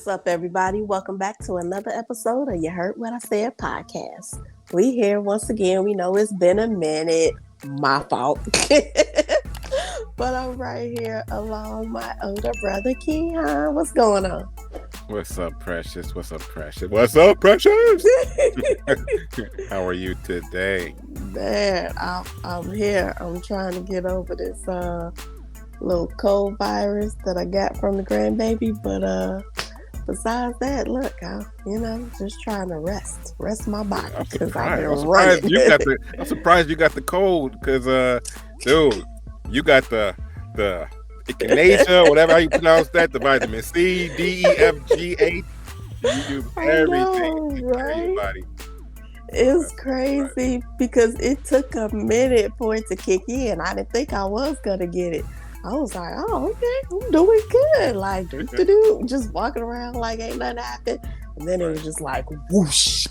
up, everybody? Welcome back to another episode of You Heard What I Said podcast. We here once again. We know it's been a minute. My fault. But I'm right here along my older brother, Kion. What's going on? What's up, Precious? What's up, Precious? What's up, Precious? How are you today? Man, I'm here. I'm trying to get over this little cold virus that I got from the grandbaby. But besides that, look, I'm just trying to rest my body because I've been running. I'm surprised you got the cold because, dude, you got the echinacea, whatever how you pronounce that, the vitamin C, D, E, F, G, H. You do everything, right? Body. It's crazy because it took a minute for it to kick in. I didn't think I was gonna get it. I was like, oh, okay, I'm doing good. Like, just walking around like ain't nothing happened. And then it was just like, whoosh.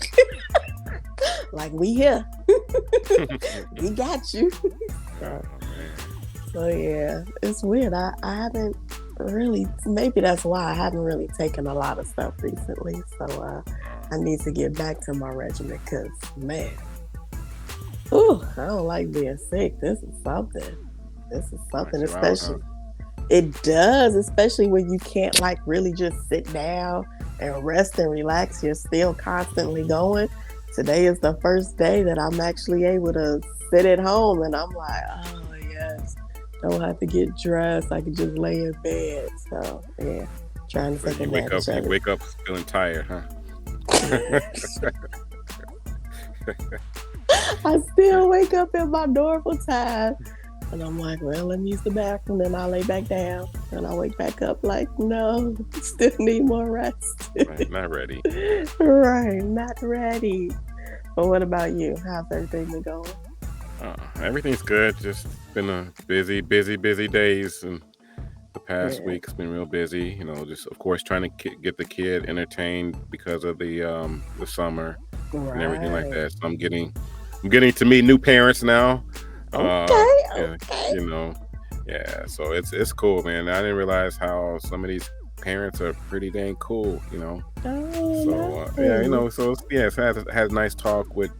Like, we here. We got you. So, yeah, it's weird. I haven't really, maybe that's why I haven't really taken a lot of stuff recently. So, I need to get back to my regimen because, man, I don't like being sick. This is something, especially. It does, especially when you can't like really just sit down and rest and relax. You're still constantly going. Today is the first day that I'm actually able to sit at home, and I'm like, oh yes, don't have to get dressed. I can just lay in bed. So yeah, trying to take advantage of it. You wake up feeling tired, huh? I still wake up at my normal time. And I'm like, well, let me use the bathroom. Then I lay back down. And I wake back up like, no, still need more rest. Right, not ready. Right, not ready. But what about you? How's everything been going? Everything's good. Just been a busy days. And the past week it's been real busy. You know, just, of course, trying to get the kid entertained because of the summer and everything like that. So I'm getting to meet new parents now. Okay. You know, yeah. So it's cool, man. I didn't realize how some of these parents are pretty dang cool, you know. Yeah, you know. So it's had a nice talk with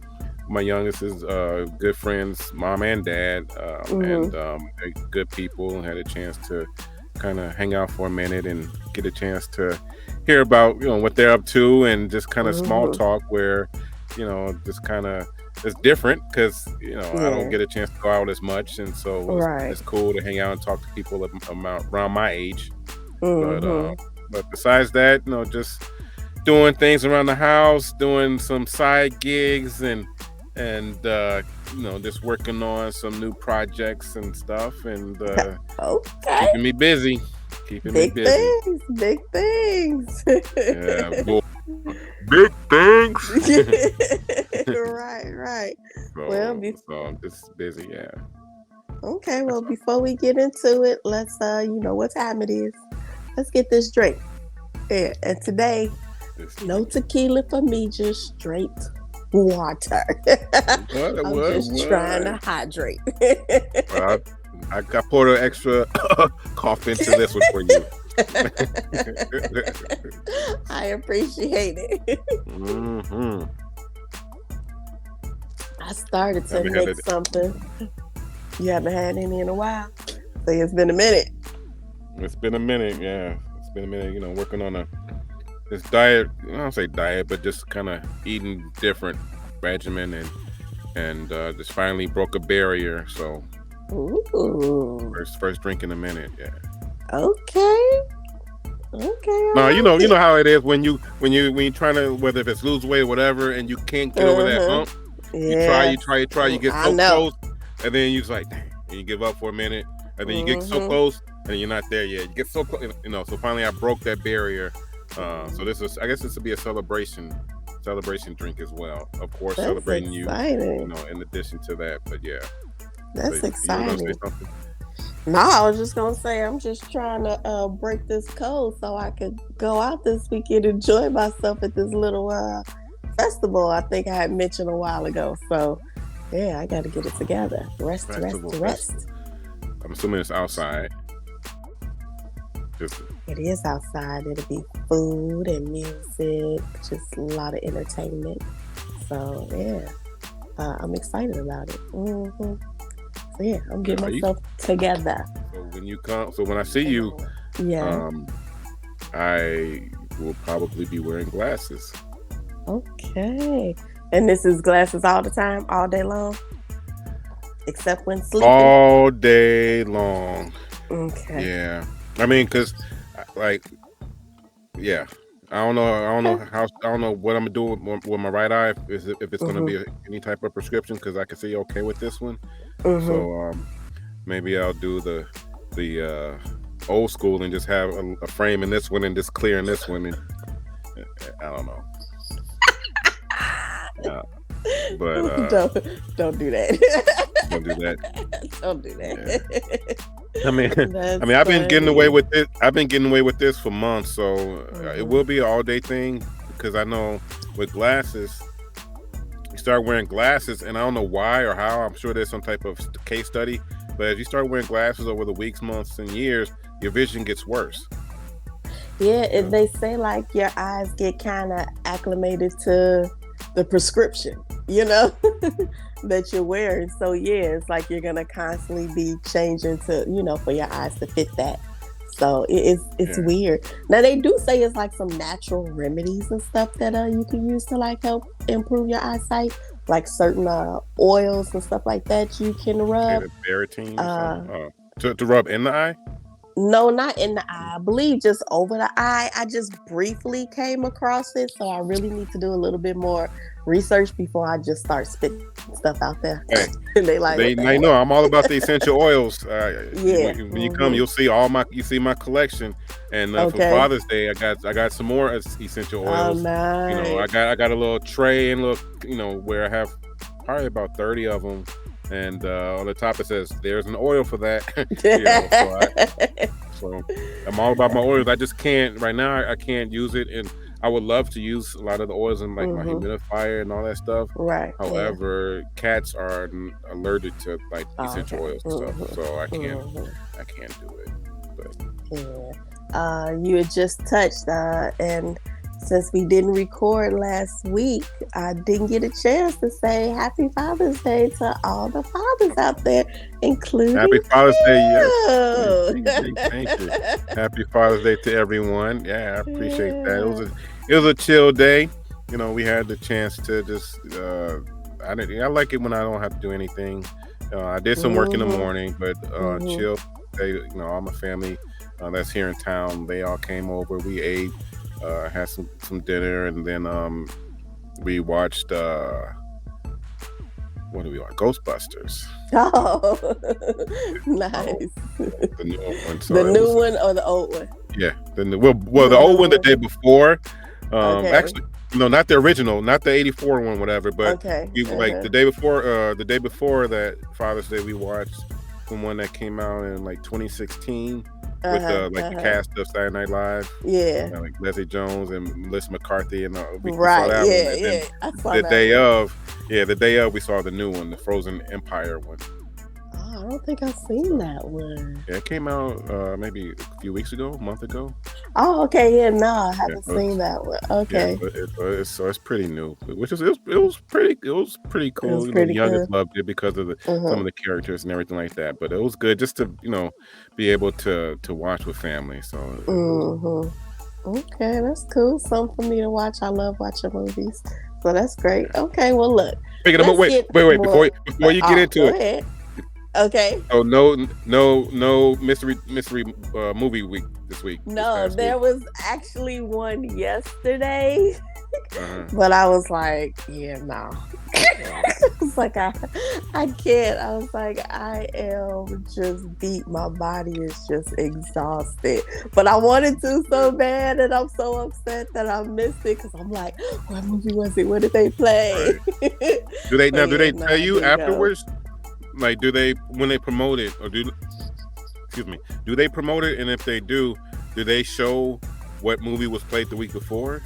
my youngest's good friends, mom and dad, and they're good people. And had a chance to kind of hang out for a minute and get a chance to hear about what they're up to and just kind of small talk where just kind of. It's different because I don't get a chance to go out as much, and so it's cool to hang out and talk to people around my age. But besides that, just doing things around the house, doing some side gigs, and just working on some new projects and stuff, and keeping me busy. Big things. Yeah, boy. Big things. Right. So I'm just busy, yeah. Okay, well, before we get into it, let's what time it is. Let's get this drink. Yeah, and today, no tequila for me, just straight water. I'm just trying to hydrate. Well, I poured an extra coffee into this one for you. I appreciate it. I started to make something. You haven't had any in a while? So it's been a minute. It's been a minute, yeah. It's been a minute, working on this diet. I don't say diet, but just kind of eating different regimen and just finally broke a barrier. So first drink in a minute, yeah. Okay. No, you know how it is when you trying to, whether if it's lose weight or whatever, and you can't get over that hump. Yeah. You try, you get so close, and then you just like, dang, and you give up for a minute, and then you get so close, and you're not there yet. You get so close, So finally, I broke that barrier. So I guess this would be a celebration drink as well. Of course, that's celebrating exciting. you, in addition to that. But yeah, that's exciting. You gonna say something? No, I was just gonna say I'm just trying to break this code so I could go out this weekend and enjoy myself at this little festival I think I had mentioned a while ago. So yeah, I got to get it together. Rest. I'm assuming it's outside. It is outside. It'll be food and music, just a lot of entertainment. So yeah, I'm excited about it. So yeah, I'm getting Are you? myself together. So when you come, so when I see you, Yeah. um, I will probably be wearing glasses Okay. And this is glasses all the time, all day long, except when sleeping. all day long. Okay. Yeah, I mean, cause like, yeah, Okay. I don't know what I'm gonna do with my right eye. If it's gonna Mhm. be any type of prescription, cause I can see okay with this one. Mhm. So maybe I'll do the old school and just have a frame in this one and just clear in this one. And I don't know, uh, but don't don't do that. don't do that. Don't do Yeah. that. I mean, I That's mean, I've been getting away funny. with it. I've been getting away with this for months, so it Mhm. will be an all day thing because I know with glasses, you start wearing glasses, and I don't know why or how. I'm sure there's some type of case study, but as you start wearing glasses over the weeks, months, and years, your vision gets worse. Yeah, You know? they say like your eyes get kind of acclimated to the prescription, you know, that you're wearing. So yeah, it's like you're gonna constantly be changing to, for your eyes to fit that. So it's Yeah. weird. Now they do say it's like some natural remedies and stuff that you can use to like help improve your eyesight, like certain oils and stuff like that you can Okay, rub. the Baritine or something. Uh, To rub in the eye. no, not in the eye. I believe just over the eye. I just briefly came across it, so I really need to do a little bit more research before I just start spitting stuff out there. Hey, And they like, what the they know hell? I'm all about the essential oils. Yeah. When you come, Hmm. you see my collection, and for Okay. Father's Day, I got some more essential Oh, oils. You know, nice. I got a little tray and look, where I have probably about 30 of them, and on the top it says there's an oil for that. So I'm all about my oils. I just can't right now. I can't use it, and I would love to use a lot of the oils in like my Hmm. humidifier and all that stuff. Right. Yeah. However, cats are allergic to like Oh, essential okay. oils and stuff, Hmm. so Hmm. I can't do it. But Yeah. You had just touched, and since we didn't record last week, I didn't get a chance to say Happy Father's Day to all the fathers out there, Happy including Father's Day, yes. you. Thank you. Happy Father's Day to everyone. Yeah, I appreciate that. It was a chill day. We had the chance to just I like it when I don't have to do anything. I did some work in the Hmm. morning, but Hmm. chill day. All my family that's here in town, they all came over. We ate, had some dinner, and then we watched what do we watch? Ghostbusters. Oh, So nice. the new one. The So it new was one or the old one? yeah. Well, the The old one the new day one. before. Okay. Actually, no, not the original, not the '84 one, whatever. But Okay. we like Uh-huh. the day before that Father's Day, we watched the one that came out in like 2016 with Uh-huh. like the Uh-huh. cast of Saturday Night Live, Yeah. like Leslie Jones and Melissa McCarthy, and we saw Right. that one, Yeah. and then Yeah. I saw the that day one. of, the day of, we saw the new one, the Frozen Empire one. Oh, I don't think I've seen So that one. yeah, it came out maybe a few weeks ago, a month ago. Oh, okay. Yeah, no, I Yeah, haven't so seen that one. yeah, Okay. so it's pretty new, which is it was pretty It cool. was The pretty youngest good. loved it because of some Uh-huh. of the characters and everything like that. But it was good just to be able to watch with family. So it was Hmm. Okay, that's cool. Something for me to watch. I love watching movies. So that's great. yeah. Okay, well, look, Speaking of let's wait get wait wait more. before you get Oh, into go it. ahead. Okay. Oh no mystery movie week this No, past week. there was actually one yesterday, Uh-huh. but I was like, yeah, no. It's like I can't. I was like, I am just beat. My body is just exhausted. But I wanted to so bad, and I'm so upset that I missed it because I'm like, what movie was it? What did they play? Right. Do Yeah, they no, tell I you didn't go. afterwards? Like, do they when they promote it, or excuse me, do they promote it? And if they do they show what movie was played the week before?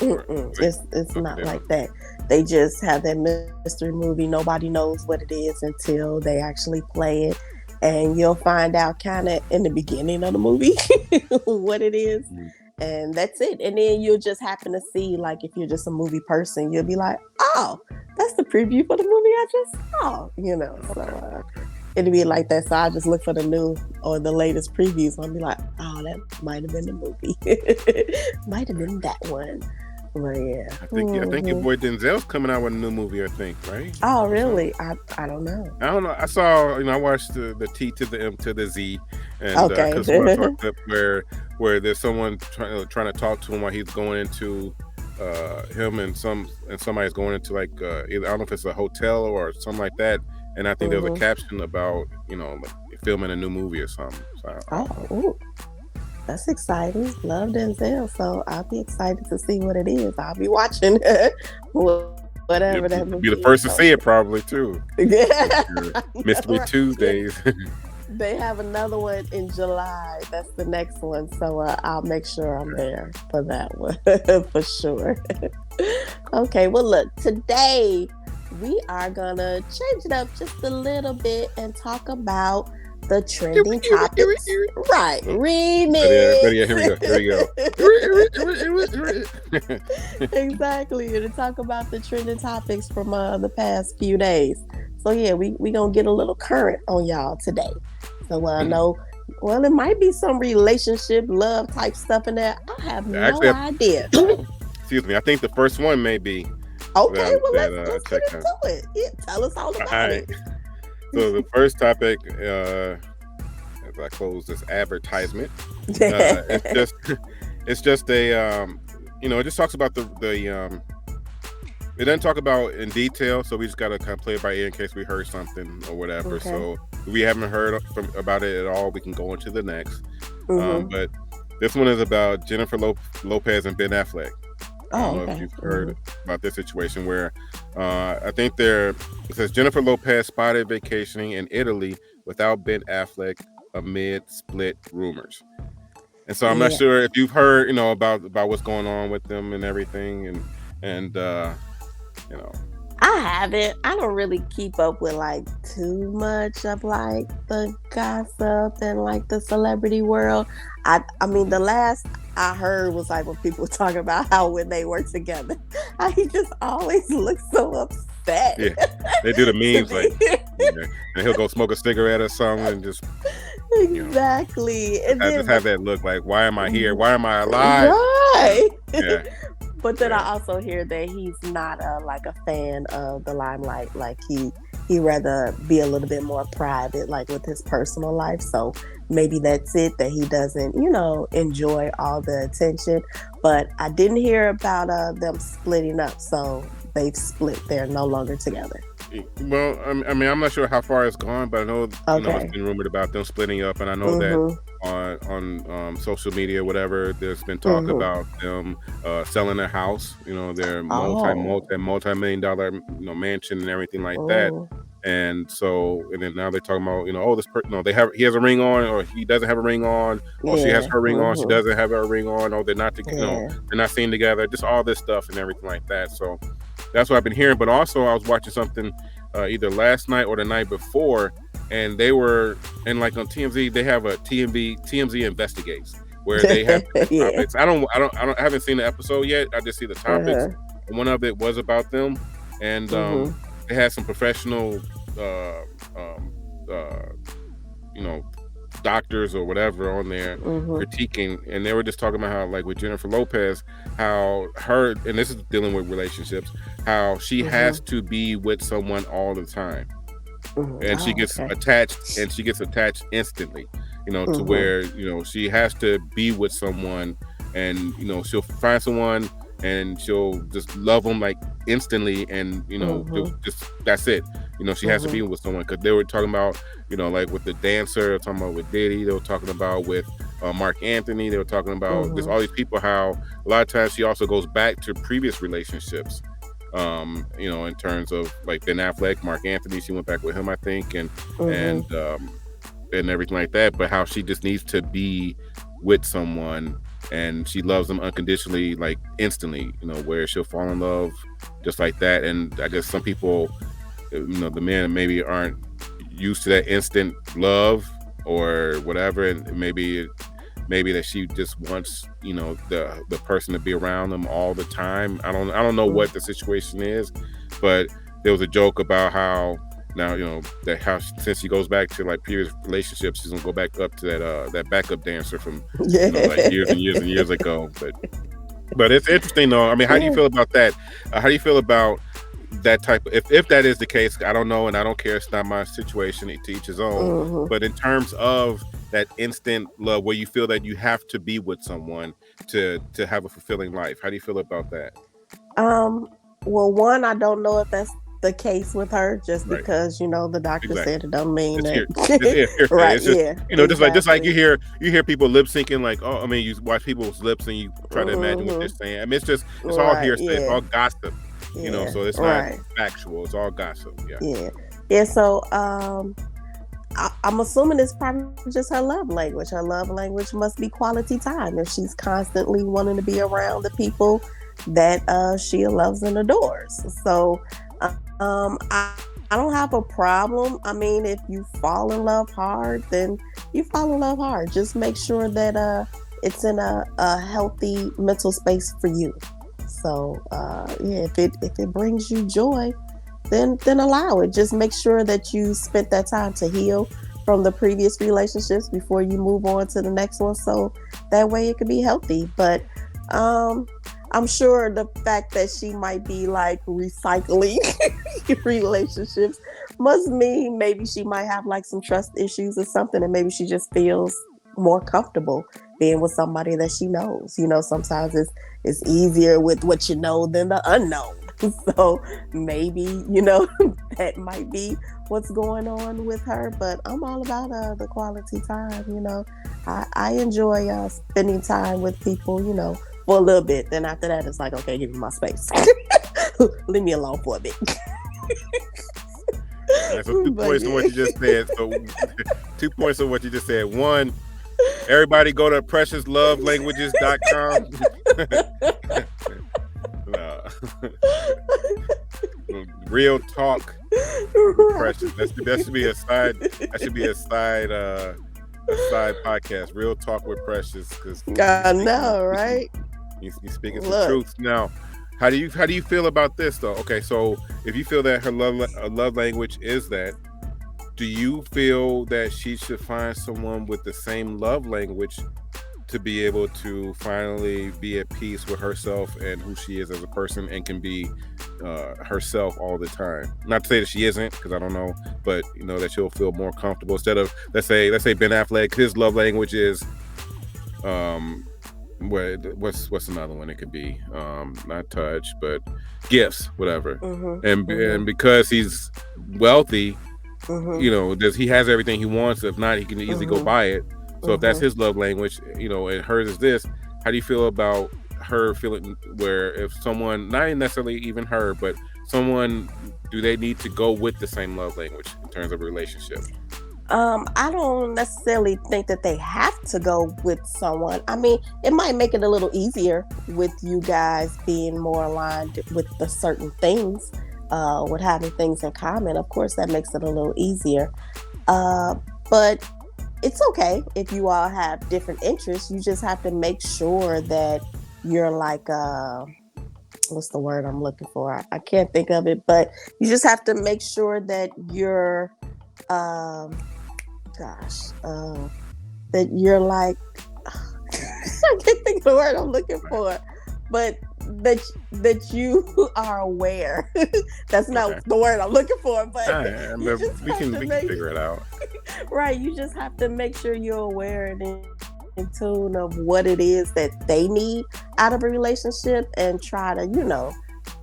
Or Mm-mm. they, It's okay, not they don't. like that. They just have that mystery movie. Nobody knows what it is until they actually play it. and you'll find out kind of in the beginning of the movie what it is, Mm. and that's it. And then you'll just happen to see, like, if you're just a movie person, you'll be like, oh, that's the preview for the movie I just saw, so Okay. Okay. it'll be like that. So I just look for the new or the latest previews and I'll be like, oh, that might have been the movie. Might have been that one. But yeah. I think your Mm-hmm. boy Denzel's coming out with a new movie. I think, right? Oh, Or something. really? I don't know. I don't know. I saw, I watched the T to the M to the Z, and Okay. because I saw a clip where there's someone trying to talk to him while he's going into him and somebody's going into like either, I don't know if it's a hotel or something like that, and I think there was a Mm-hmm. caption about like filming a new movie or something. So I don't Oh, know. ooh, that's exciting. Love Denzel. So I'll be excited to see what it is. I'll be watching whatever that You'll be movie the is. first to see it probably too. Yeah. Your I know, Mystery right? Tuesdays. They have another one in July. That's the next one. So I'll make sure I'm there for that one for sure. Okay, well, look, today we are going to change it up just a little bit and talk about the trending topics. Right, But remix. yeah, here we go. Exactly, to talk about the trending topics from the past few days. So yeah, we gonna get a little current on y'all today. So no, well, it might be some relationship, love type stuff in there. I have no Actually, idea. excuse me. I think the first one may be Okay, well, let's get check out. into it. Yeah, tell us all All about right. it. So the first topic, as I close this advertisement, it's just it's just a it just talks about the it doesn't talk about in detail, so we just gotta kind of play it by ear in case we heard something or whatever. Okay. So if we haven't heard about it at all, we can go into the next. Mm-hmm. But this one is about Jennifer Lopez and Ben Affleck. I don't Oh, know if okay. you've heard about this situation where I think it says Jennifer Lopez spotted vacationing in Italy without Ben Affleck amid split rumors. And so I'm not Yeah. sure if you've heard, about what's going on with them and everything, and you know, I haven't. I don't really keep up with like too much of like the gossip and like the celebrity world. I mean the last I heard was like when people were talking about how when they work together, how he just always looks so upset. yeah, they do the To memes like, me. and he'll go smoke a cigarette or something and just Exactly. And just then have that look like, why am I here? Why am I alive? right. Yeah, But then yeah. I also hear that he's not like a fan of the limelight. Like he rather be a little bit more private, like with his personal life. So maybe that's it, that he doesn't, enjoy all the attention. But I didn't hear about them splitting up. So they've split. They're no longer together. Well, I mean, I'm not sure how far it's gone, but I know it's Okay. been rumored about them splitting up, and I know that Mhm. on social media, whatever, there's been talk Mhm. about them selling their house. Their Oh. multi-million dollar mansion and everything like that. Oh. And so, and then now they're talking about, oh, this person, he has a ring on, or he doesn't have a ring on, or she has Yeah. her ring on, she Mhm. doesn't have her ring on, or they're not, Yeah. they're not seen together, just all this stuff and everything like that. So that's what I've been hearing. But also, I was watching something either last night or the night before, and they were, and like on TMZ, they have a TMZ investigates where they have different Yeah. topics. I haven't seen the episode yet. I just see the topics. Uh-huh. And one of it was about them, and Mhm. they had some professional, uh, um, uh, you know, doctors or whatever on there Mhm. critiquing, and they were just talking about how, like with Jennifer Lopez, how her, and this is dealing with relationships, how she has Mhm. to be with someone all the time, Mhm. and Oh, okay. she gets attached instantly, to Mhm. where she has to be with someone, and she'll find someone and she'll just love them like instantly, and Mhm. just that's it. She has to be Mhm. with someone, because they were talking about, like with the dancer, they were talking about with Diddy, they were talking about with Mark Anthony, they were talking about just Mhm. all these people, how a lot of times she also goes back to previous relationships, in terms of like Ben Affleck, Mark Anthony, she went back with him, I think, Mhm. and everything like that, but how she just needs to be with someone, and she loves them unconditionally, like instantly, where she'll fall in love just like that. And I guess some people, the men maybe aren't used to that instant love or whatever, and maybe that she just wants, the person to be around them all the time. I don't know what the situation is, but there was a joke about how now, that how since she goes back to like previous relationships, she's gonna go back up to that backup dancer from like years and years and years ago. But it's interesting though. I mean, how do you feel about that? How do you feel about that type of, if that is the case? I don't know, and I don't care. It's not my situation. To each his own. But in terms of that instant love, where you feel that you have to be with someone to have a fulfilling life, how do you feel about that? Well, one, I don't know if that's the case with her, just because the doctor said it don't mean that. Right? It's just just like you hear people lip syncing, like, oh, I mean, you watch people's lips and you try to imagine what they're saying. I mean, it's all hearsay, it's all gossip, so it's not factual, it's all gossip. Yeah. So I'm assuming it's probably just her love language. Her love language must be quality time. If she's constantly wanting to be around the people that she loves and adores. So I don't have a problem. I mean, if you fall in love hard, then you fall in love hard. Just make sure that it's in a healthy mental space for you. So if it brings you joy, then allow it. Just make sure that you spent that time to heal from the previous relationships before you move on to the next one. So that way it could be healthy. But I'm sure the fact that she might be like recycling relationships must mean maybe she might have like some trust issues or something, and maybe she just feels more comfortable being with somebody that she knows. Sometimes it's easier with what you know than the unknown. So maybe, that might be what's going on with her. But I'm all about the quality time. I enjoy spending time with people, for a little bit. Then after that, it's like, okay, give me my space. Leave me alone for a bit. So 2 points on what you just said. So 2 points on what you just said. One, everybody go to preciouslovlanguages.com. Real talk with Precious. That should be a side. That should be a side podcast. Real talk with Precious. Because I know, right? You speaking some truth now. How do you feel about this though? Okay, so if you feel that her love language is that, do you feel that she should find someone with the same love language to be able to finally be at peace with herself and who she is as a person, and can be herself all the time? Not to say that she isn't, because I don't know, but that she'll feel more comfortable instead of, let's say Ben Affleck, his love language is what's another one? It could be not touch, but gifts, whatever. And because he's wealthy, he has everything he wants. If not, he can easily go buy it. So if that's his love language, and hers is this, how do you feel about her feeling where if someone, not necessarily even her, but someone, do they need to go with the same love language in terms of a relationship? I don't necessarily think that they have to go with someone. I mean, it might make it a little easier with you guys being more aligned with the certain things, with having things in common. Of course, that makes it a little easier. But it's okay if you all have different interests. You just have to make sure that you're like, what's the word I'm looking for? I can't think of it, but you just have to make sure that you're, that you're like, I can't think of the word I'm looking for, but that you are aware. That's not the word I'm looking for, but we can figure it out. Right, you just have to make sure you're aware and in tune of what it is that they need out of a relationship, and try to,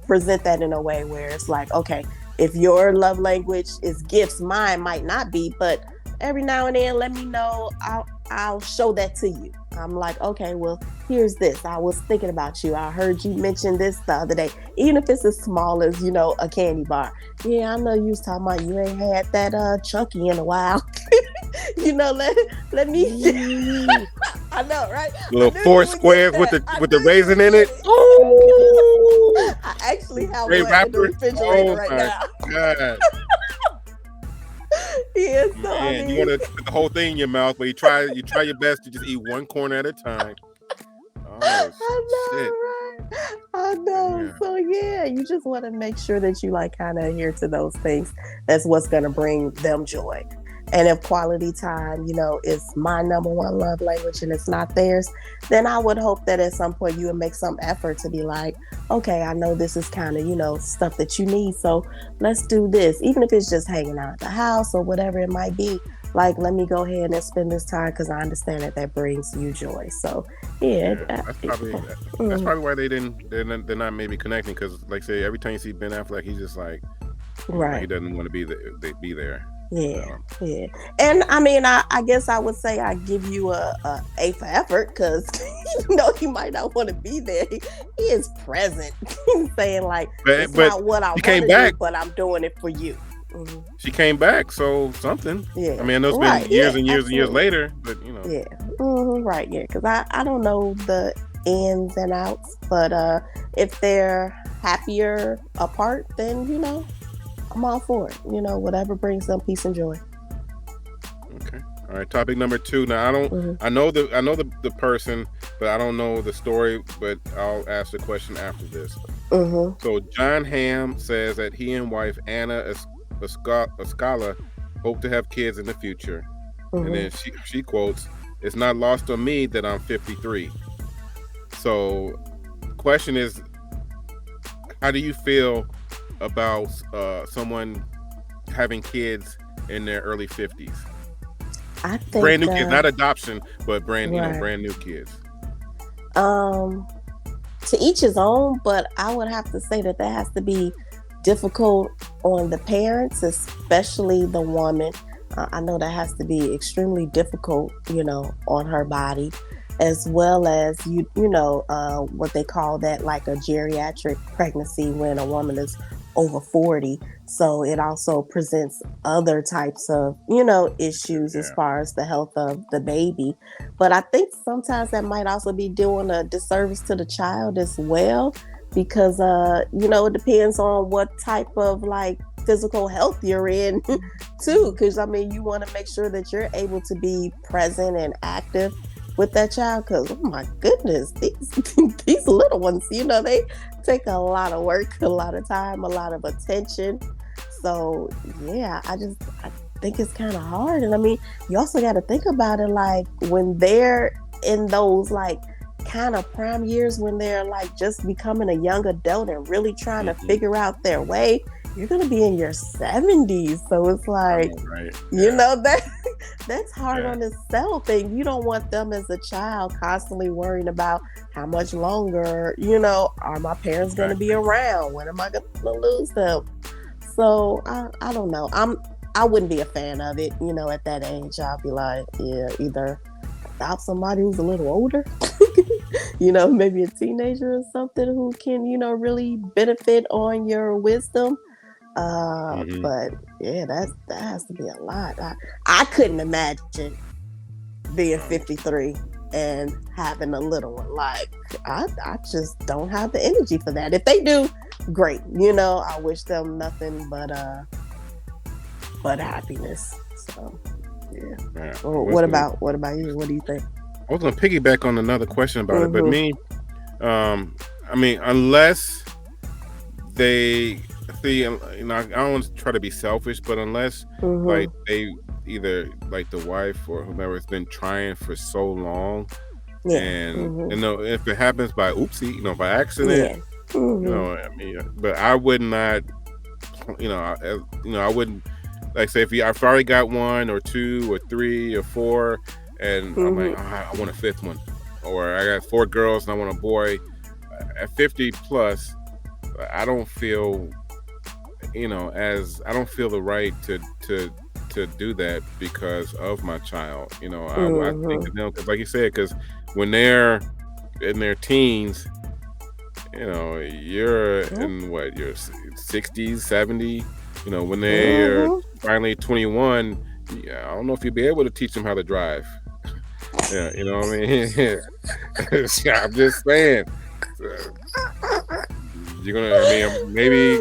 present that in a way where it's like, okay, if your love language is gifts, mine might not be, but every now and then let me know. I'll show that to you. I'm like, okay, well, here's this. I was thinking about you. I heard you mention this the other day. Even if it's as small as, a candy bar. Yeah, I know you was talking about you ain't had that chunky in a while. Let me. I know, right? Little 4 squares with the raisin in it. Ooh. I actually have one in the refrigerator right now. God. Yeah, so I And you mean, want to put the whole thing in your mouth, but you try your best to just eat one corner at a time. Oh shit! I know, right? I know. Damn. So yeah, you just want to make sure that you like kind of adhere to those things. That's what's gonna bring them joy. And if quality time, is my number one love language and it's not theirs, then I would hope that at some point you would make some effort to be like, okay, I know this is kind of, stuff that you need. So let's do this. Even if it's just hanging out at the house or whatever it might be, like, let me go ahead and spend this time because I understand that brings you joy. So, yeah. Yeah, that's probably why they're not maybe connecting because, like, say, every time you see Ben Affleck, he's just like, like he Right. doesn't want to be there. They be there. Yeah, Um, yeah. And I mean, I guess I would say I give you a for effort because he might not want to be there. He is present. He's saying like but it's but not what I she want came to do, back. but I'm doing it for you. Mhm. She came back, so something. I Yeah. mean, I know it's been Right. Yeah. years and years and years Absolutely. later, but Yeah. Right. Yeah. Because I don't know the ins and outs, but if they're happier apart, then I'm all for it. Whatever brings them peace and joy. okay. All right, topic number 2. Now Hmm. I know the person, but I don't know the story. But I'll ask the question after this. Hmm. So John Ham says that he and wife Anna Escala hope to have kids in the future, and Hmm. then she quotes, "It's not lost on me that I'm 53." So, question is, how do you feel about someone having kids in their early 50s? I Brand think new kids, not adoption, but right. brand new kids. Um, to each his own, but I would have to say that has to be difficult on the parents, especially the woman. I know that has to be extremely difficult, on her body, as well as what they call that like a geriatric pregnancy when a woman is over 40. So it also presents other types of, issues as Yeah, far as the health of the baby. But I think sometimes that might also be doing a disservice to the child as well, because it depends on what type of like physical health you're in too. Because I mean, you want to make sure that you're able to be present and active with that child. Because oh my goodness, these these little ones, they take a lot of work, a lot of time, a lot of attention. So yeah, I think it's kind of hard. And I mean, you also got to think about it like when they're in those like kind of prime years when they're like just becoming a young adult and really trying to hmm figure out their way, you're going to be in your 70s. So it's I like, know, right? Yeah, that that's hard yeah, on itself, and you don't want them as a child constantly worrying about how much longer, are my parents going to be exactly. around, when am I going to lose them? So I don't know. I wouldn't be a fan of it. At that age, I'll be like, yeah, either adopt somebody who's a little older, maybe a teenager or something who can, really benefit on your wisdom. hmm But yeah, that has to be a lot. I couldn't imagine being Um, 53 and having a little one. Like I just don't have the energy for that. If they do, great. I wish them nothing but happiness. So yeah. yeah. Well, what about you? What do you think? I was gonna piggyback on another question about it, but Mm-hmm. me, I mean, unless they see, I don't want to try to be selfish, but unless like Mm-hmm. they either like the wife or whomever has been trying for so long, Yeah. and Mm-hmm. if it happens by oopsie, by accident, Yeah. Mm-hmm. I mean, but I would not, I wouldn't like say if I've already got one or two or three or four, and I'm like, Mm-hmm. "Ah, I want a fifth one, or I got four girls and I want a boy. At 50 plus, I don't feel, as I don't feel the right to do that because of my child. I think Mm-hmm. of them because, like you said, because when they're in their teens, you're Yep. in what your 60s, 70. When they're Mm-hmm. finally 21, yeah, I don't know if you'll be able to teach them how to drive. Yeah, you know what I mean. I'm just saying. So, you're gonna. I mean,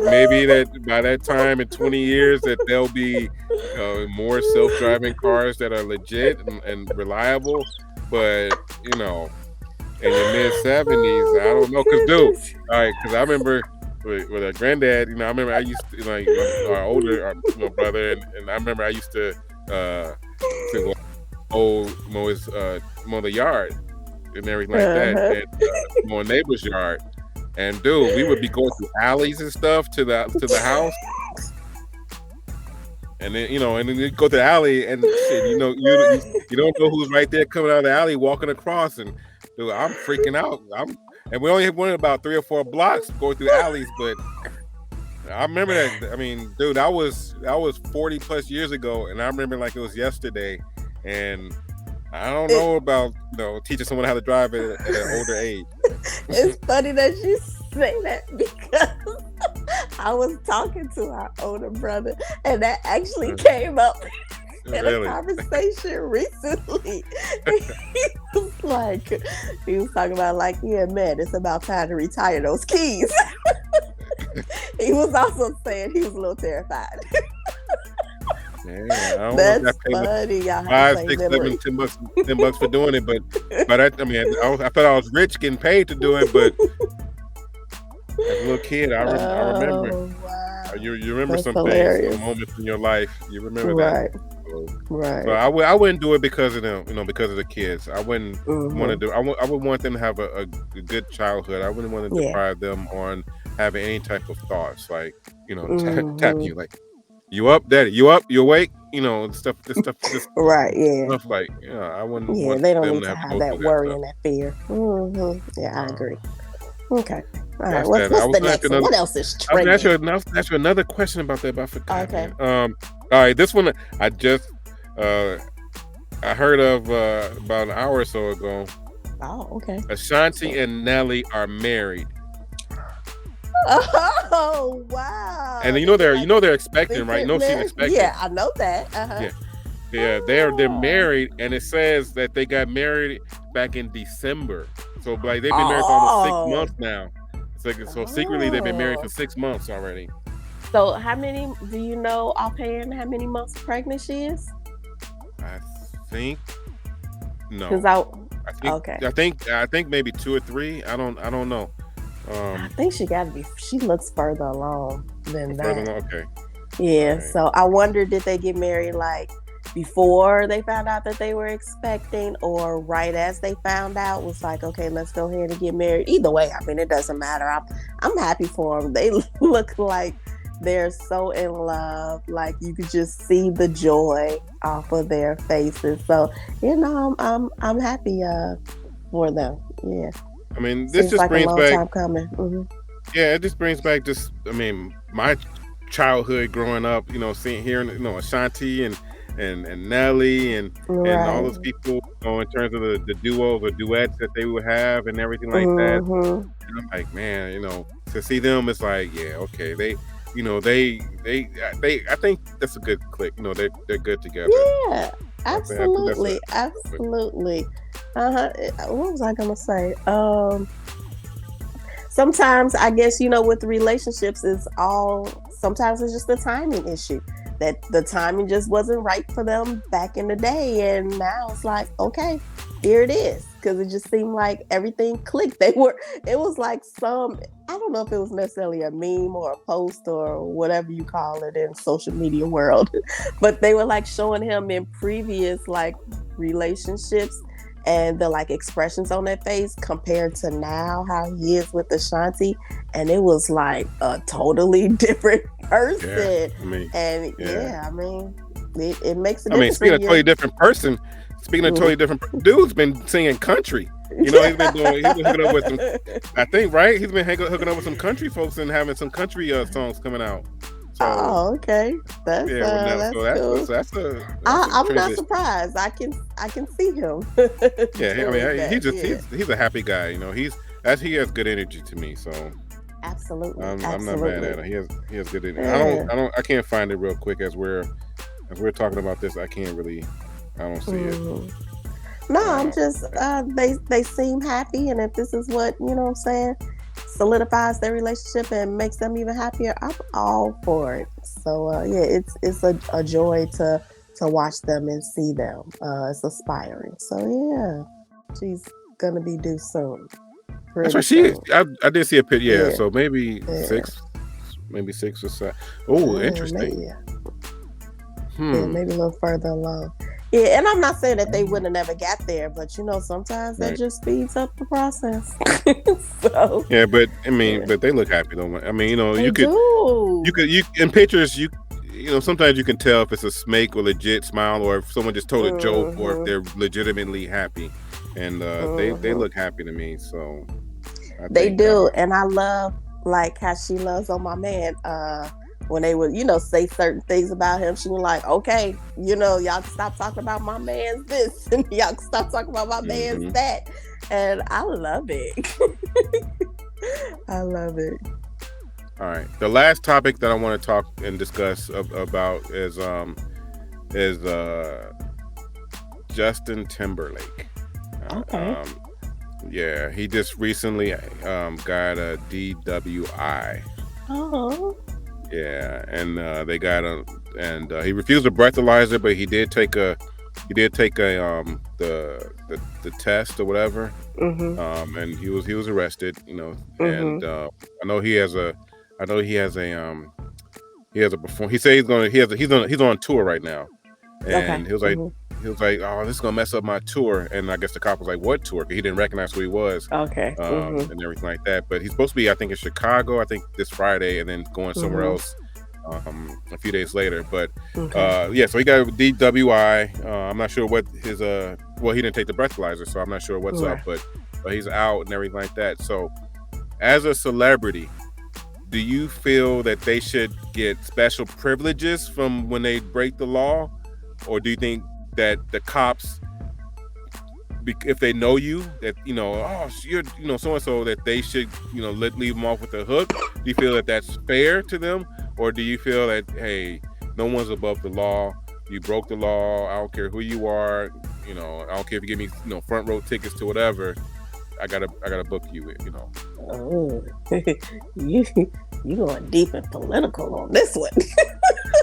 maybe that by that time in 20 years that there'll be more self-driving cars that are legit and reliable. But in your mid 70s, I Oh don't know, cause dude, goodness. all right, cause I remember with a granddad. I remember I used to like our older my brother, and I remember I used to go mow the yard and everything like that, Uh-huh. and mow a neighbor's yard. And dude, we would be going through alleys and stuff to the house, and then and then you go to the alley and shit, you don't know who's right there coming out of the alley walking across, and dude, I'm freaking out. And we only went about 3 or 4 blocks going through alleys, but I remember that. I mean, dude, that was 40 plus years ago, and I remember like it was yesterday. And I don't It, know about teaching someone how to drive at an older age. it's funny that you say that because I was talking to our older brother, and that actually came up in a Really? conversation recently. He was talking about like, yeah, man, it's about time to retire those keys. He was also saying he was a little terrified. Yeah, I don't know if That's I paid funny. Y'all have 5, the same 6, 7, memory. $10 for doing it, but I mean, I thought I was rich getting paid to do it, but as a little kid, I remember. Oh wow, You remember that's some things, hilarious. some moments in your life. You remember that. Right, So right. I wouldn't do it because of them, because of the kids. I wouldn't want to Mm-hmm. do. I would want them to have a good childhood. I wouldn't want to Yeah. deprive them on having any type of thoughts like tapping Mm-hmm. you like, you up, daddy? You up? You awake? This Right. Yeah. stuff like I wouldn't Yeah. want They don't them need to to have to have go that through that worry stuff. and that fear. Mm-hmm. Yeah, I Uh, agree. Okay. All right. that's What's that. I what's was the gonna ask you next one? another. What else is I was gonna trending? ask you another question about that, but I forgot, Okay. man. All right, this one I just uh I heard of about an hour or so ago. Oh, okay. Ashanti So. and Nelly are married, Oh and wow! They get like they're expecting, right? secret No, she's marriage. expecting. Yeah, I know that. Yeah, yeah, they're Oh. married, and it says that they got married back in December. So like they've been married for almost six Oh. months now. It's like so secretly they've been married for Oh. 6 months already. So how many do you know offhand how many months pregnant she is? I think Because no. I I think okay. maybe 2 or 3. I don't know. I Um, think she gotta be she looks further along than further that. along. Okay. All Yeah. right. So I wonder did they get married like before they found out that they were expecting or right as they found out was like, okay, let's go ahead and get married. Either way, I mean it doesn't matter. I'm happy for them. They look like they're so in love. Like you could just see the joy off of their faces. So, I'm happy for them. Yeah. I mean, this Seems just like a brings long back. time coming. Hmm. Yeah, it just brings back just. I mean, my childhood growing up. Hearing Ashanti and Nelly and all Right. those people. In terms of the duos or duets that they would have and everything like that. Hmm. And I'm like, man, to see them, it's like, yeah, okay, they. I think that's a good click. They're good together. Yeah, I think that's a absolutely, good click. absolutely. Uh-huh. What was I gonna say? Sometimes I guess with relationships is all. Sometimes it's just a timing issue that the timing just wasn't right for them back in the day, and now it's like, okay, here it is, because it just seemed like everything clicked. It was like I don't know if it was necessarily a meme or a post or whatever you call it in social media world, but they were like showing him in previous like relationships and the like expressions on their face compared to now how he is with Ashanti, and it was like a totally different Yeah, person. I mean, And yeah. yeah, I mean, it makes a I mean, difference speaking when of totally you're. different person, dude's been singing country. He's been hooking up with some. I think right. He's been hooking up with some country folks and having some country songs coming out. So Oh, okay. That's yeah, well now, so that's that's cool. that's a I'm not transition. surprised. I can see him Yeah, I doing mean, that. Yeah, he's a happy guy. He has good energy to me. So absolutely, I'm not mad absolutely. at him. He has good energy. Yeah. I can't find it real quick as we're talking about this. I don't see it. Mhm. No, I'm just they seem happy, and if this is what I'm saying, solidifies their relationship and makes them even happier, I'm all for it. So yeah, it's a joy to watch them and see them. It's inspiring. So yeah, she's gonna be due soon. That's Pretty right. She is. soon. I did see a picture. Yeah. Yeah, So maybe yeah, six, maybe 6 or 7. Oh, interesting. maybe, yeah. Yeah, Hmm. maybe a little further along. Yeah, and I'm not saying that they wouldn't have never got there, but sometimes that Right. just speeds up the process. So Yeah, but I mean, yeah, but they look happy though. I mean, they you do. could, you in pictures, sometimes you can tell if it's a smake or legit smile, or if someone just told a joke, or if Hmm. they're legitimately happy, and they Hmm. look happy to me. So I They think, do, and I love like how she loves on my man. When they would, say certain things about him, she was like, "Okay, y'all can stop talking about my man's this, and y'all can stop talking about my man's hmm. that," and I love it. I love it. All right. The last topic that I want to talk and discuss about is Justin Timberlake. Okay. Yeah, he just recently got a DWI. Oh. Yeah, and they got a and he refused a breathalyzer, but he did take a the test or whatever. Mhm. And he was arrested, and Mhm. I know he has a perform. He said he's on tour right now, Okay. and Mhm. he was like, oh, this is gonna mess up my tour. And I guess the cop was like, what tour? Because he didn't recognize who he was, Okay. Mhm. and everything like that. But he's supposed to be, I think, in Chicago, I think, this Friday, and then going somewhere Mhm. else a few days later. But Okay. yeah, so he got a DWI. I'm not sure what his well, he didn't take the breathalyzer, so I'm not sure what's up, Right. but he's out and everything like that. So as a celebrity, do you feel that they should get special privileges from when they break the law, or do you think that the cops, if they know you, that oh, you're so and so, that they should leave them off with the hook? Do you feel that that's fair to them, or do you feel that, hey, no one's above the law? You broke the law. I don't care who you are. I don't care if you give me front row tickets to whatever. I gotta book you. Oh, you you going deep and political on this one?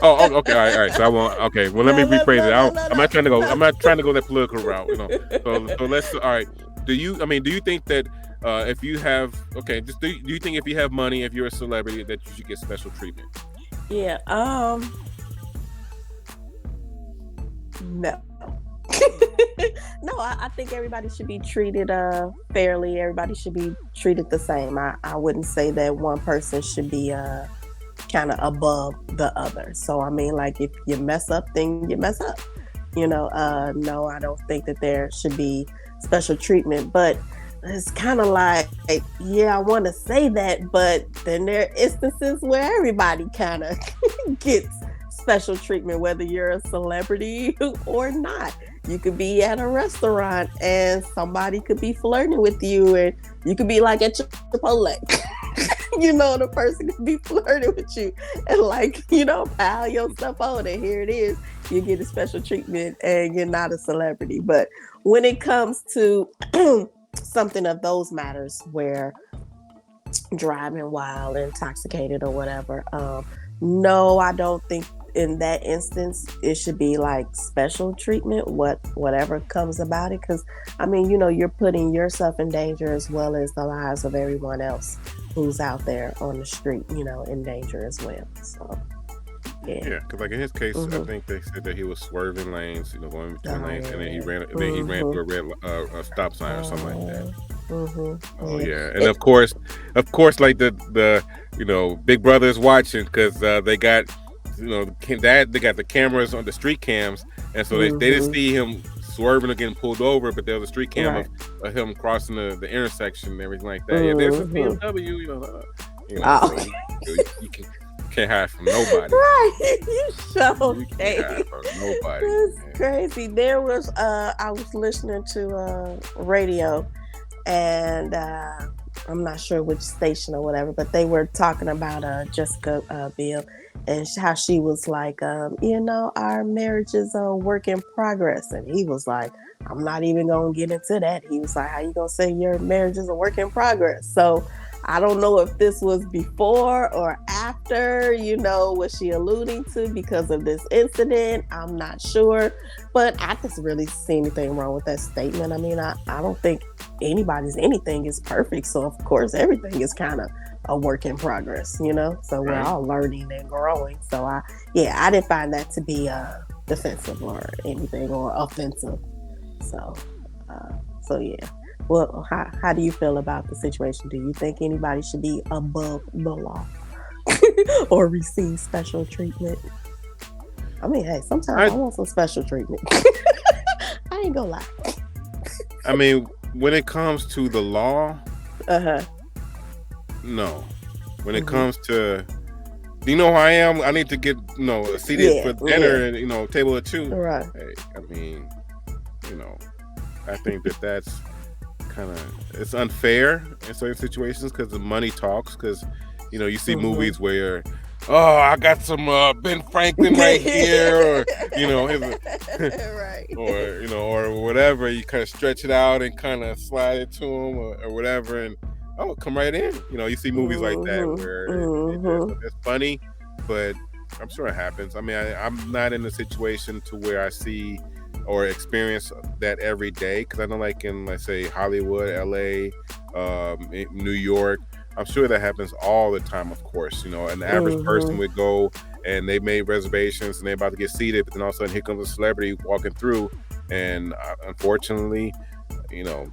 Oh, okay, all right. So I won't. Okay, well, let me No, no, rephrase no, it. no, no, I'm not trying to go. no. I'm not trying to go that political route. So let's. All right. Do you think that if you have, okay, just do you think if you have money, if you're a celebrity, that you should get special treatment? Yeah. No. No, I think everybody should be treated fairly. Everybody should be treated the same. I wouldn't say that one person should be kind of above the other. So I mean, like, if you mess up, then you mess up. No, I don't think that there should be special treatment, but it's kind of like, yeah, I want to say that, but then there are instances where everybody kind of gets special treatment, whether you're a celebrity or not. You could be at a restaurant and somebody could be flirting with you, and you could be like at Chipotle. The person could be flirting with you and, like, pile your stuff on, and here it is. You get a special treatment and you're not a celebrity. But when it comes to something of those matters where driving while intoxicated or whatever, no, I don't think in that instance it should be like special treatment, whatever comes about it, because I mean, you're putting yourself in danger as well as the lives of everyone else who's out there on the street, in danger as well. So yeah. Yeah, because like in his case, I Hmm. think they said that he was swerving lanes, going between Oh lanes, and then he yeah. ran, Hmm. through a stop sign or something like that. Hmm. Oh Yeah. yeah, and It, of course, like the Big Brother is watching, because they got they got the cameras on the street cams, and so they didn't hmm. see him swerving or getting pulled over, but there was a street cam Right. of him crossing the intersection and everything like that. Yeah, there's his Hmm. BMW, Oh. so you can't hide from nobody. Right. You sure You can't can. hide from nobody. That's Man. crazy. There was I was listening to radio, and I'm not sure which station or whatever, but they were talking about Jessica Biel, and how she was like, our marriage is a work in progress, and he was like, I'm not even gonna get into that. He was like, how you gonna say your marriage is a work in progress? So I don't know if this was before or after, was she alluding to because of this incident? I'm not sure. But I just really see anything wrong with that statement. I mean, I don't think anything is perfect. So, of course, everything is kind of a work in progress, So we're Right. all learning and growing. So, I didn't find that to be defensive or anything or offensive. So, uh, yeah. Well, how do you feel about the situation? Do you think anybody should be above the law or receive special treatment? I mean, hey, sometimes I I want some special treatment. I ain't gonna lie. I mean, when it comes to the law, Uh-huh. no. When it Mm-hmm. comes to, do you know who I am? I need to get seated Yeah, for yeah. dinner and table of two. Right. Hey, I mean, you know, I think that's kind of, it's unfair in certain situations because the money talks. Because you see Mm-hmm. movies where, oh, I got some Ben Franklin right here, or his, Right. or whatever. You kind of stretch it out and kind of slide it to him, or whatever, and oh, come right in. You see movies like that Mm-hmm. where Mm-hmm. it's funny, but I'm sure it happens. I mean, I'm not in a situation to where I see or experience that every day, because I know, like in, let's say, Hollywood, LA, New York, I'm sure that happens all the time. Of course, an average person Mm-hmm. would go and they made reservations and they're about to get seated, but then all of a sudden here comes a celebrity walking through, and unfortunately,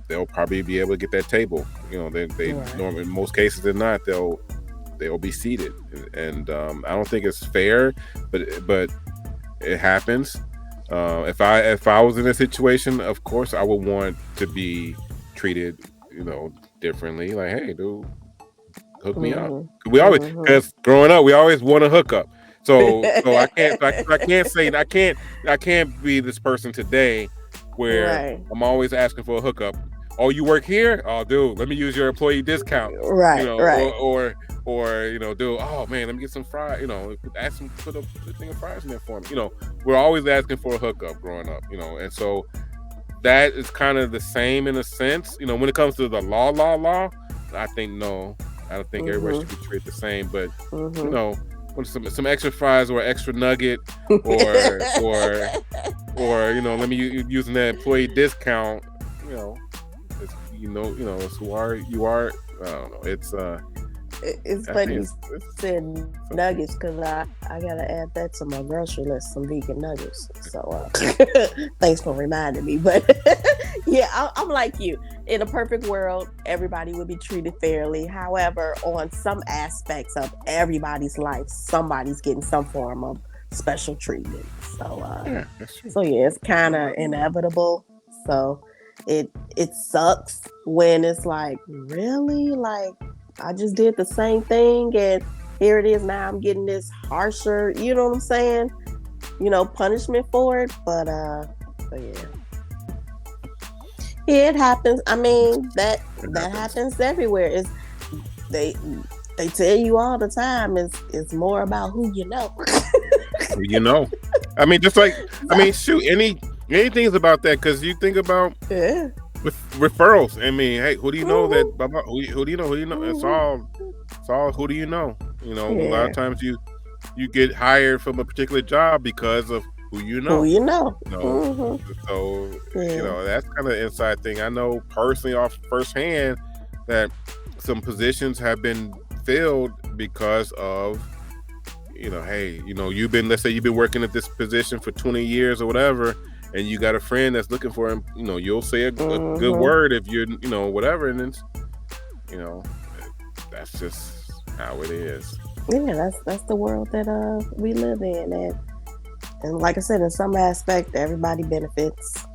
they'll probably be able to get that table. They Right. normally, in most cases, they're not. They'll be seated, and I don't think it's fair, but it happens. If I was in a situation, of course, I would want to be treated, differently. Like, hey, dude, hook me up. Mm-hmm. We always, Mm-hmm. because growing up, we always want to hook up. So I can't say, I can't be this person today where Right. I'm always asking for a hookup. Oh, you work here? Oh, dude, let me use your employee discount. Right. Right. Dude, oh man, let me get some fries. Ask them, put a thing of fries in there for me. We're always asking for a hookup growing up. And so that is kind of the same in a sense. When it comes to the law, I think no. I don't think everybody Mm-hmm. should be treated the same. But you Mm-hmm. know, when some extra fries or extra nugget, or let me using that employee discount. You know, it's who are you are. I don't know. It's I funny think you said it's nuggets because I gotta add that to my grocery list, some vegan nuggets. So thanks for reminding me. But yeah, I'm like you. In a perfect world, everybody would be treated fairly. However, on some aspects of everybody's life, somebody's getting some form of special treatment. So yeah, that's true. yeah, it's kind of inevitable. So it sucks when it's like, really, like I just did the same thing and here it is now. I'm getting this harsher, you know what I'm saying? Punishment for it. But yeah, it happens. I mean It that happens. happens everywhere. They they tell you all the time. It's more about who you know. I mean, just like, I So, mean, shoot, anything is about that, because you think about yeah. with referrals. I mean, hey, who do you know that? Mm-hmm. Who do you know? Who do you know? It's Mm-hmm. all. It's all. Who do you know? A lot of Yeah. times you get hired from a particular job because of who you Who know. you know. You know, Mm-hmm. so Yeah. that's kind of an inside thing. I know personally off firsthand that some positions have been filled because of, hey, let's say you've been working at this position for 20 years or whatever, and you got a friend that's looking for him. You'll say a good Mm-hmm. word if you're, whatever, and it's, you know, that's just how it is. Yeah, that's the world that we live in, and like I said, in some aspect, everybody benefits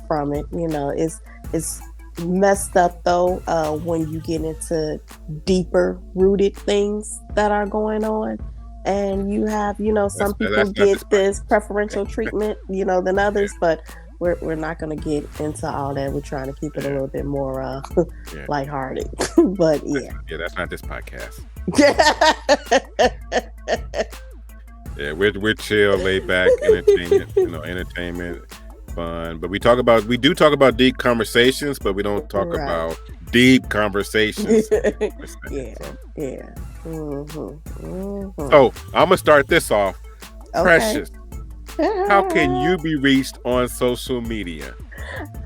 from it. It's messed up though when you get into deeper rooted things that are going on, and you have some people That's not get this this podcast. preferential treatment than others, but we're not going to get into all that. We're trying to keep it a Yeah, little bit more yeah, lighthearted. But yeah. that's not this podcast. Yeah, we're chill, laid back, entertainment, entertainment, fun. But we do talk about deep conversations, but we don't talk about deep conversations. Yeah. So I'm gonna start this off. Okay. Precious, how can you be reached on social media?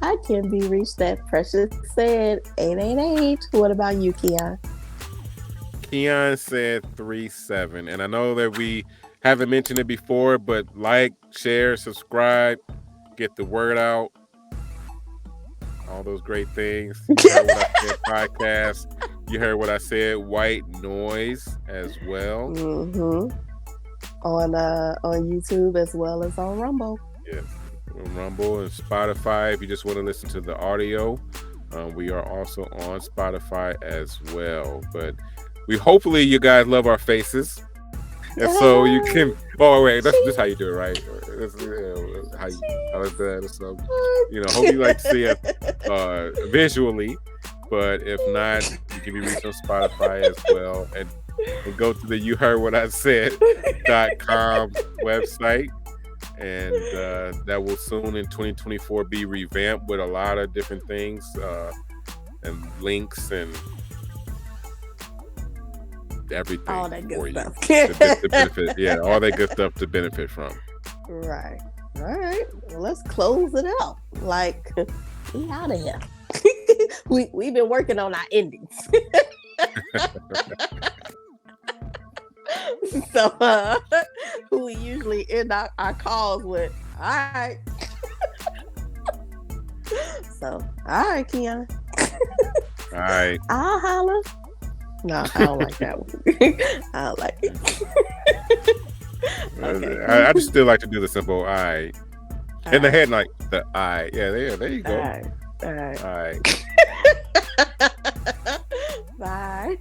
I can be reached at Precious said 888. What about you, Kion? Kion said 37, and I know that we haven't mentioned it before, but like, share, subscribe, get the word out, all those great things. You heard what I said, podcast. You heard what I said, white noise as well. On YouTube as well as on Rumble. Yes, on Rumble and Spotify. If you just want to listen to the audio, we are also on Spotify as well. But hopefully you guys love our faces. And so you can. Oh wait, that's how you do it, right? So hope you like to see us visually, but if not, you can be reached on Spotify as well, and go to the YouHeardWhatIsaid.com website, and that will soon in 2024 be revamped with a lot of different things and links and everything, all that good stuff to benefit. Yeah, all that good stuff to benefit from. Right. All right. Well, let's close it out. Like, we out of here. We've been working on our endings. So we usually end our calls with all right. So all right, Kion. All right. I'll holler. No, I don't like that one. I don't like it. Okay. I just still like to do the simple all right. In the head, like the all right. Yeah, there you go. All right. All right. Bye.